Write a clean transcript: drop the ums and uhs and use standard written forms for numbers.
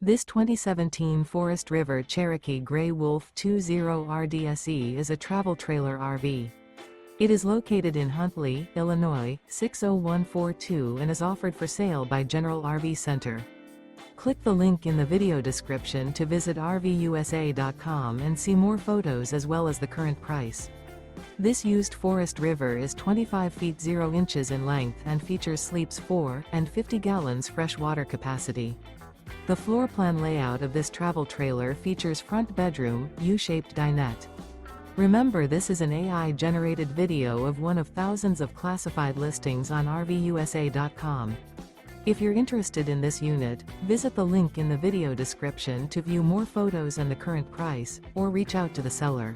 This 2017 Forest River Cherokee Grey Wolf 20 RDSE is a travel trailer RV. It is located in Huntley, Illinois, 60142 and is offered for sale by General RV Center. Click the link in the video description to visit RVUSA.com and see more photos as well as the current price. This used Forest River is 25 feet 0 inches in length and features sleeps 4 and 50 gallons fresh water capacity. The floor plan layout of this travel trailer features front bedroom, U-shaped dinette. Remember, this is an AI-generated video of one of thousands of classified listings on RVUSA.com. If you're interested in this unit, visit the link in the video description to view more photos and the current price, or reach out to the seller.